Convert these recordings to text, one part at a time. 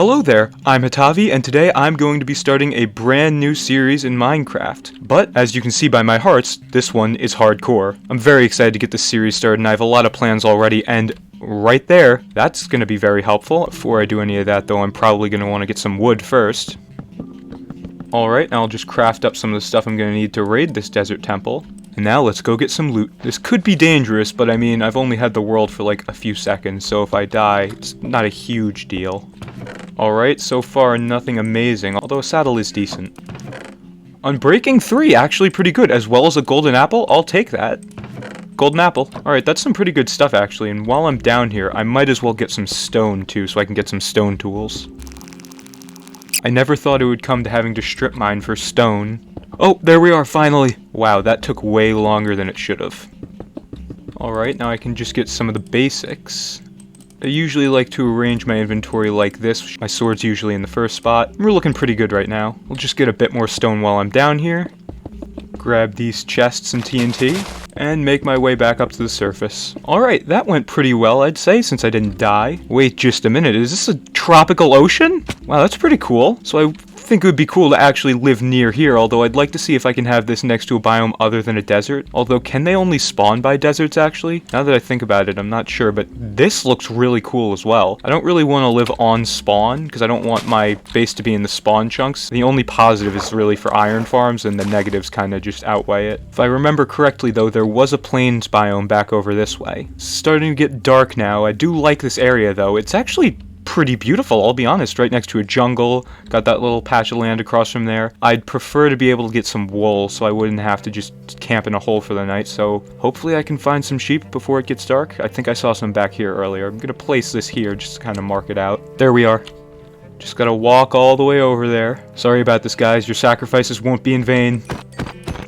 Hello there, I'm Hatavi, and today I'm going to be starting a brand new series in Minecraft. But, as you can see by my hearts, this one is hardcore. I'm very excited to get this series started, and I have a lot of plans already, and right there, that's going to be very helpful. Before I do any of that, though, I'm probably going to want to get some wood first. Alright, now I'll just craft up some of the stuff I'm going to need to raid this desert temple. And now let's go get some loot. This could be dangerous, but I mean, I've only had the world for like a few seconds, so if I die, it's not a huge deal. Alright, so far nothing amazing, although a saddle is decent. Unbreaking 3, actually pretty good, as well as a golden apple. I'll take that. Golden apple. Alright, that's some pretty good stuff actually, and while I'm down here, I might as well get some stone too, so I can get some stone tools. I never thought it would come to having to strip mine for stone. Oh, there we are, finally! Wow, that took way longer than it should have. Alright, now I can just get some of the basics. I usually like to arrange my inventory like this. My sword's usually in the first spot. We're looking pretty good right now. We'll just get a bit more stone while I'm down here. Grab these chests and TNT. And make my way back up to the surface. Alright, that went pretty well, I'd say, since I didn't die. Wait just a minute, is this a tropical ocean? Wow, that's pretty cool. So I think it would be cool to actually live near here, although I'd like to see if I can have this next to a biome other than a desert. Although, can they only spawn by deserts, actually? Now that I think about it, I'm not sure, but this looks really cool as well. I don't really want to live on spawn, because I don't want my base to be in the spawn chunks. The only positive is really for iron farms, and the negatives kind of just outweigh it. If I remember correctly, though, there was a plains biome back over this way. It's starting to get dark now. I do like this area, though. It's actually pretty beautiful, I'll be honest, right next to a jungle. Got that little patch of land across from there. I'd prefer to be able to get some wool so I wouldn't have to just camp in a hole for the night, so hopefully I can find some sheep before it gets dark. I think I saw some back here earlier. I'm gonna place this here just to kind of mark it out. There we are. Just gotta walk all the way over there. Sorry about this, guys. Your sacrifices won't be in vain.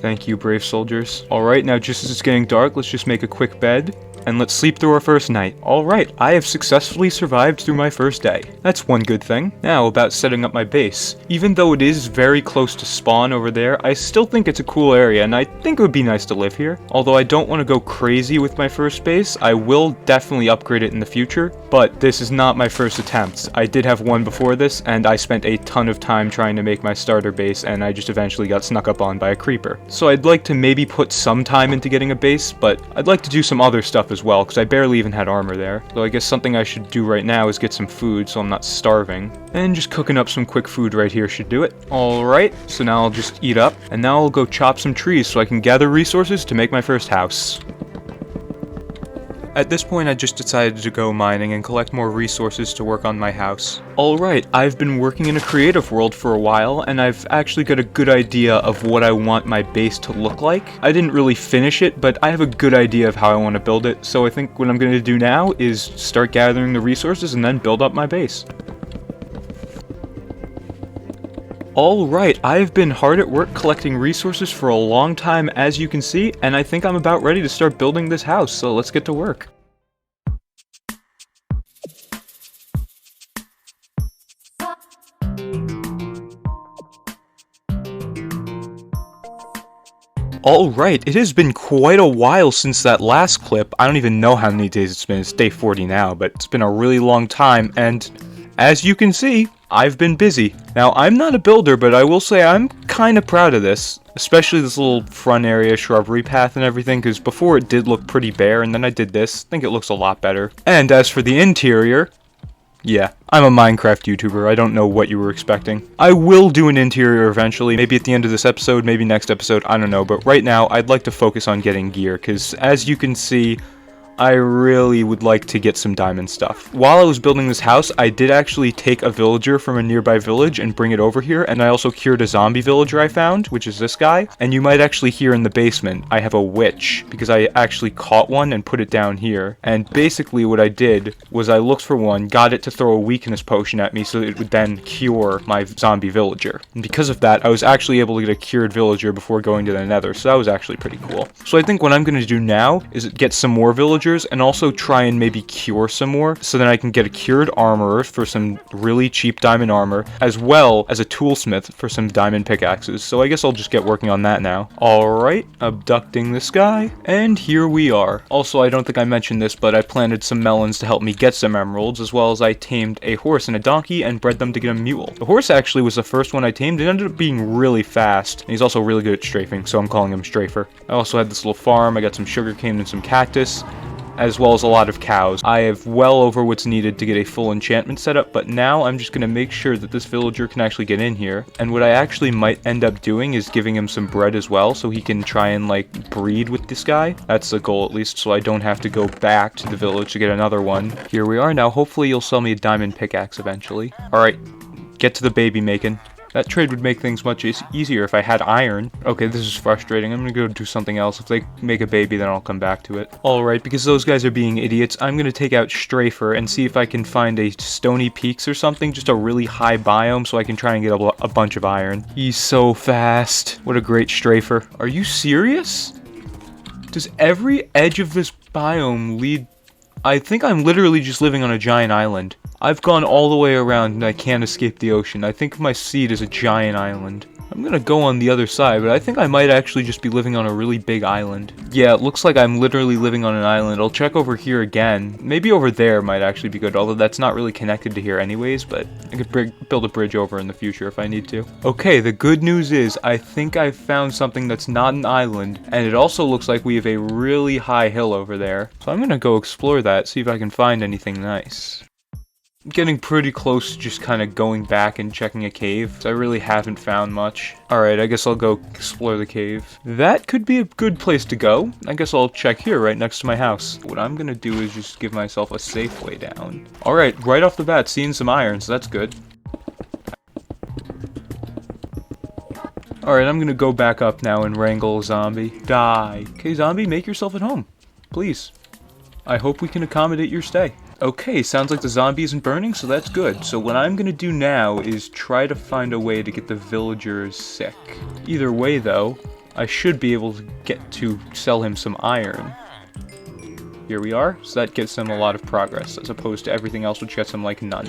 Thank you, brave soldiers. Alright, now just as it's getting dark, let's just make a quick bed. And let's sleep through our first night. Alright, I have successfully survived through my first day. That's one good thing. Now, about setting up my base. Even though it is very close to spawn over there, I still think it's a cool area, and I think it would be nice to live here. Although I don't want to go crazy with my first base, I will definitely upgrade it in the future, but this is not my first attempt. I did have one before this, and I spent a ton of time trying to make my starter base, and I just eventually got snuck up on by a creeper. So I'd like to maybe put some time into getting a base, but I'd like to do some other stuff as well, because I barely even had armor there. So I guess something I should do right now is get some food so I'm not starving. And just cooking up some quick food right here should do it. Alright, so now I'll just eat up, and now I'll go chop some trees so I can gather resources to make my first house. At this point, I just decided to go mining and collect more resources to work on my house. Alright, I've been working in a creative world for a while, and I've actually got a good idea of what I want my base to look like. I didn't really finish it, but I have a good idea of how I want to build it, so I think what I'm going to do now is start gathering the resources and then build up my base. Alright, I've been hard at work collecting resources for a long time, as you can see, and I think I'm about ready to start building this house, so let's get to work. Alright, it has been quite a while since that last clip. I don't even know how many days it's been. It's day 40 now, but it's been a really long time, and as you can see, I've been busy. Now, I'm not a builder, but I will say I'm kind of proud of this. Especially this little front area, shrubbery path and everything, because before it did look pretty bare, and then I did this. I think it looks a lot better. And as for the interior, yeah, I'm a Minecraft YouTuber. I don't know what you were expecting. I will do an interior eventually, maybe at the end of this episode, maybe next episode, I don't know. But right now, I'd like to focus on getting gear, because as you can see, I really would like to get some diamond stuff. While I was building this house, I did actually take a villager from a nearby village and bring it over here, and I also cured a zombie villager I found, which is this guy. And you might actually hear in the basement, I have a witch, because I actually caught one and put it down here. And basically what I did was I looked for one, got it to throw a weakness potion at me so that it would then cure my zombie villager. And because of that, I was actually able to get a cured villager before going to the nether, so that was actually pretty cool. So I think what I'm going to do now is get some more villagers villagers and also try and maybe cure some more, so then I can get a cured armorer for some really cheap diamond armor, as well as a toolsmith for some diamond pickaxes. So I guess I'll just get working on that now. Alright, abducting this guy, and here we are. Also, I don't think I mentioned this, but I planted some melons to help me get some emeralds, as well as I tamed a horse and a donkey and bred them to get a mule. The horse actually was the first one I tamed. It ended up being really fast, and he's also really good at strafing, so I'm calling him Strafer. I also had this little farm. I got some sugarcane and some cactus, as well as a lot of cows. I have well over what's needed to get a full enchantment setup, but now I'm just going to make sure that this villager can actually get in here. And what I actually might end up doing is giving him some bread as well, so he can try and like breed with this guy. That's the goal, at least, so I don't have to go back to the village to get another one. Here we are. Now hopefully you'll sell me a diamond pickaxe eventually. Alright, get to the baby making. That trade would make things much easier if I had iron. Okay, this is frustrating. I'm gonna go do something else. If they make a baby, then I'll come back to it. Alright, because those guys are being idiots, I'm gonna take out Strafer and see if I can find a stony peaks or something, just a really high biome, so I can try and get a bunch of iron. He's so fast. What a great Strafer. Are you serious? Does every edge of this biome lead... I think I'm literally just living on a giant island. I've gone all the way around and I can't escape the ocean. I think my seed is a giant island. I'm gonna go on the other side, but I think I might actually just be living on a really big island. Yeah, it looks like I'm literally living on an island. I'll check over here again. Maybe over there might actually be good, although that's not really connected to here anyways, but I could build a bridge over in the future if I need to. Okay, the good news is I think I've found something that's not an island, and it also looks like we have a really high hill over there. So I'm gonna go explore that, see if I can find anything nice. I'm getting pretty close to just kind of going back and checking a cave, so I really haven't found much. Alright, I guess I'll go explore the cave. That could be a good place to go. I guess I'll check here right next to my house. What I'm gonna do is just give myself a safe way down. Alright, right off the bat, seeing some iron, so that's good. Alright, I'm gonna go back up now and wrangle a zombie. Die. Okay, zombie, make yourself at home. Please. I hope we can accommodate your stay. Okay, sounds like the zombie isn't burning, so that's good. So what I'm gonna do now is try to find a way to get the villagers sick. Either way, though, I should be able to get to sell him some iron. Here we are, so that gets him a lot of progress, as opposed to everything else which gets him like none.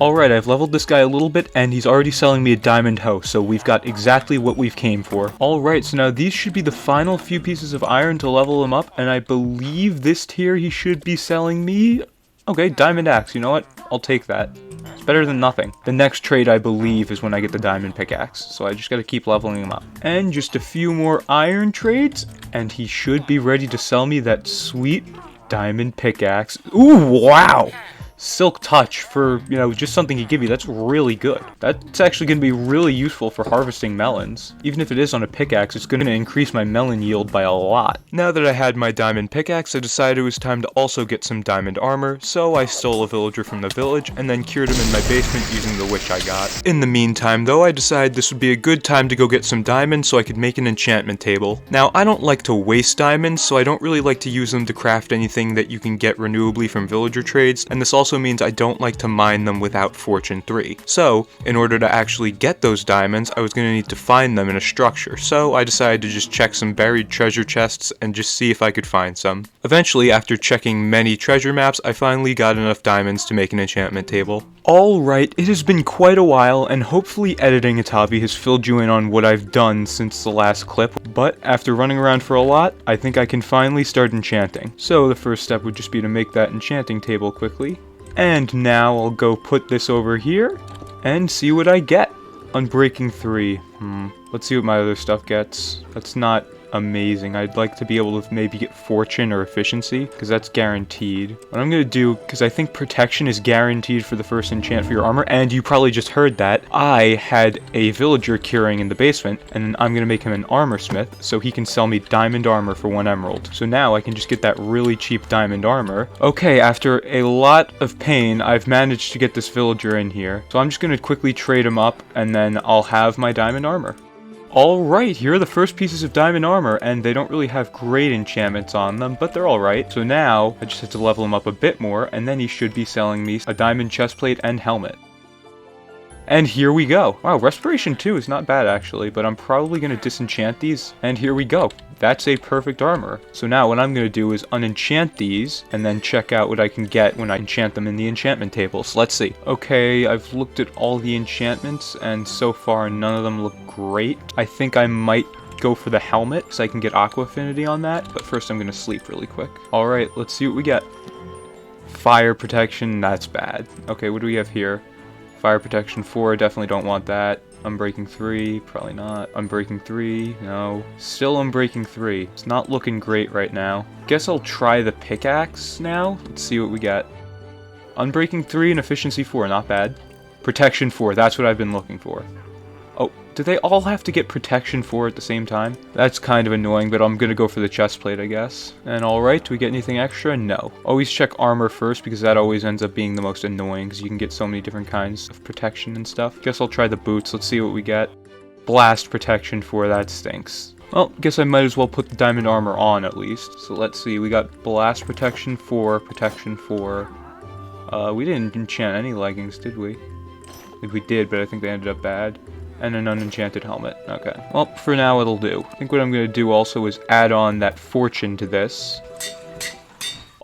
Alright, I've leveled this guy a little bit, and he's already selling me a diamond hoe, so we've got exactly what we've came for. Alright, so now these should be the final few pieces of iron to level him up, and I believe this tier he should be selling me... Okay, diamond axe, you know what? I'll take that. It's better than nothing. The next trade, I believe, is when I get the diamond pickaxe, so I just gotta keep leveling him up. And just a few more iron trades, and he should be ready to sell me that sweet diamond pickaxe. Ooh, wow! Silk touch for, you know, just something he give you. That's really good. That's actually going to be really useful for harvesting melons. Even if it is on a pickaxe, it's going to increase my melon yield by a lot. Now that I had my diamond pickaxe, I decided it was time to also get some diamond armor, so I stole a villager from the village and then cured him in my basement using the witch I got. In the meantime, though, I decided this would be a good time to go get some diamonds so I could make an enchantment table. Now, I don't like to waste diamonds, so I don't really like to use them to craft anything that you can get renewably from villager trades, and this also means I don't like to mine them without Fortune 3. So, in order to actually get those diamonds, I was going to need to find them in a structure, so I decided to just check some buried treasure chests and just see if I could find some. Eventually, after checking many treasure maps, I finally got enough diamonds to make an enchantment table. Alright, it has been quite a while, and hopefully editing Atavi has filled you in on what I've done since the last clip, but after running around for a lot, I think I can finally start enchanting. So the first step would just be to make that enchanting table quickly. And now I'll go put this over here and see what I get. Unbreaking 3. Let's see what my other stuff gets. That's not amazing. I'd like to be able to maybe get fortune or efficiency, because that's guaranteed. What I'm going to do, because I think protection is guaranteed for the first enchant for your armor, and you probably just heard that, I had a villager curing in the basement, and I'm going to make him an armor smith, so he can sell me diamond armor for 1 emerald. So now I can just get that really cheap diamond armor. Okay, after a lot of pain, I've managed to get this villager in here. So I'm just going to quickly trade him up, and then I'll have my diamond armor. Alright, here are the first pieces of diamond armor, and they don't really have great enchantments on them, but they're alright. So now, I just have to level him up a bit more, and then he should be selling me a diamond chestplate and helmet. And here we go. Wow, Respiration 2 is not bad actually, but I'm probably going to disenchant these. And here we go. That's a perfect armor. So now what I'm going to do is unenchant these, and then check out what I can get when I enchant them in the enchantment tables. Let's see. Okay, I've looked at all the enchantments, and so far none of them look great. I think I might go for the helmet, so I can get Aqua Affinity on that, but first I'm going to sleep really quick. Alright, let's see what we get. Fire Protection, that's bad. Okay, what do we have here? Fire Protection 4, definitely don't want that. Unbreaking 3, probably not. Unbreaking 3, no. Still Unbreaking 3. It's not looking great right now. Guess I'll try the pickaxe now. Let's see what we get. Unbreaking 3 and Efficiency 4, not bad. Protection 4, that's what I've been looking for. Oh, do they all have to get Protection 4 at the same time? That's kind of annoying, but I'm gonna go for the chest plate, I guess. And alright, do we get anything extra? No. Always check armor first, because that always ends up being the most annoying, because you can get so many different kinds of protection and stuff. Guess I'll try the boots, let's see what we get. Blast Protection 4, that stinks. Well, guess I might as well put the diamond armor on at least. So let's see, we got Blast Protection 4, Protection 4. We didn't enchant any leggings, did we? I think we did, but I think they ended up bad. And an unenchanted helmet. Okay. Well, for now it'll do. I think what I'm going to do also is add on that fortune to this.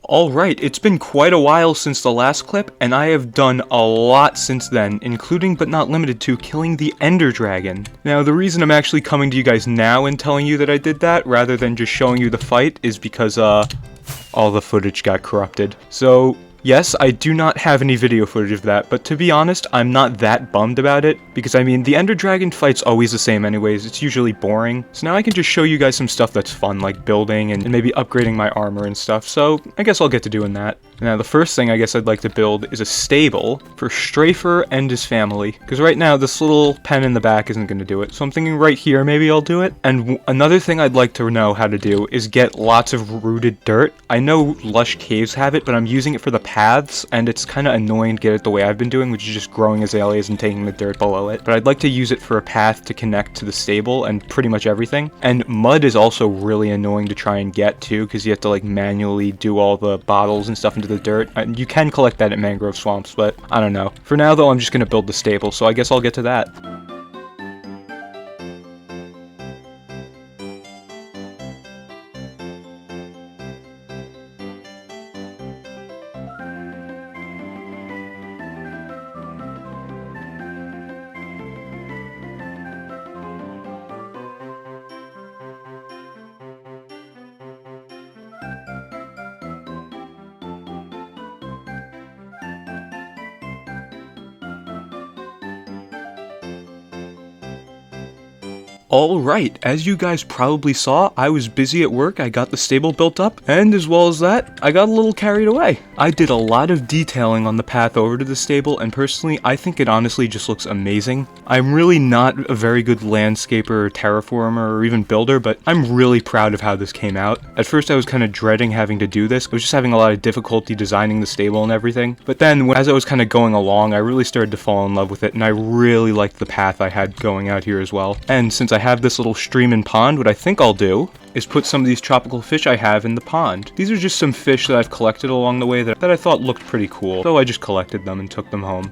Alright, it's been quite a while since the last clip, and I have done a lot since then, including but not limited to killing the Ender Dragon. Now, the reason I'm actually coming to you guys now and telling you that I did that, rather than just showing you the fight, is because, all the footage got corrupted. So, yes, I do not have any video footage of that, but to be honest, I'm not that bummed about it, because I mean, the Ender Dragon fight's always the same anyways, it's usually boring, so now I can just show you guys some stuff that's fun, like building and maybe upgrading my armor and stuff, so I guess I'll get to doing that. Now, the first thing I guess I'd like to build is a stable for Strafer and his family, because right now this little pen in the back isn't going to do it, so I'm thinking right here maybe I'll do it. And another thing I'd like to know how to do is get lots of rooted dirt. I know Lush Caves have it, but I'm using it for the paths, and it's kind of annoying to get it the way I've been doing, which is just growing azaleas and taking the dirt below it. But I'd like to use it for a path to connect to the stable and pretty much everything. And mud is also really annoying to try and get too, because you have to like manually do all the bottles and stuff into the dirt. And you can collect that at mangrove swamps, but I don't know. For now though, I'm just going to build the stable, so I guess I'll get to that. Alright, as you guys probably saw, I was busy at work, I got the stable built up, and as well as that, I got a little carried away. I did a lot of detailing on the path over to the stable, and personally, I think it honestly just looks amazing. I'm really not a very good landscaper or terraformer or even builder, but I'm really proud of how this came out. At first I was kind of dreading having to do this, I was just having a lot of difficulty designing the stable and everything, but then as I was kind of going along, I really started to fall in love with it, and I really liked the path I had going out here as well. And since I have this little stream and pond, what I think I'll do is put some of these tropical fish I have in the pond. These are just some fish that I've collected along the way that I thought looked pretty cool, so I just collected them and took them home.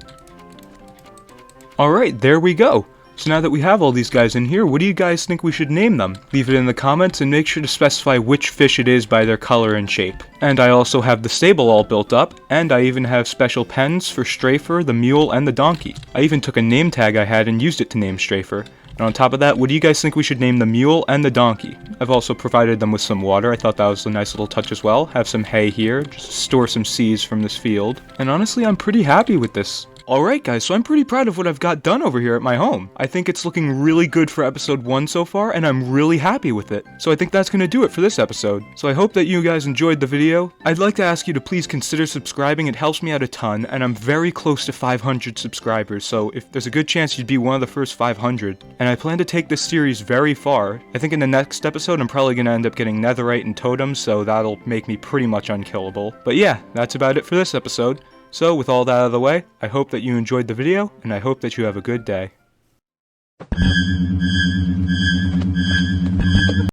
Alright, there we go. So now that we have all these guys in here, what do you guys think we should name them? Leave it in the comments and make sure to specify which fish it is by their color and shape. And I also have the stable all built up, and I even have special pens for Strafer, the mule, and the donkey. I even took a name tag I had and used it to name Strafer. And on top of that, what do you guys think we should name the mule and the donkey? I've also provided them with some water. I thought that was a nice little touch as well. Have some hay here, just store some seeds from this field. And honestly, I'm pretty happy with this. Alright guys, so I'm pretty proud of what I've got done over here at my home. I think it's looking really good for episode 1 so far, and I'm really happy with it. So I think that's going to do it for this episode. So I hope that you guys enjoyed the video. I'd like to ask you to please consider subscribing, it helps me out a ton, and I'm very close to 500 subscribers, so if there's a good chance you'd be one of the first 500. And I plan to take this series very far. I think in the next episode I'm probably going to end up getting netherite and totems, so that'll make me pretty much unkillable. But yeah, that's about it for this episode. So, with all that out of the way, I hope that you enjoyed the video, and I hope that you have a good day.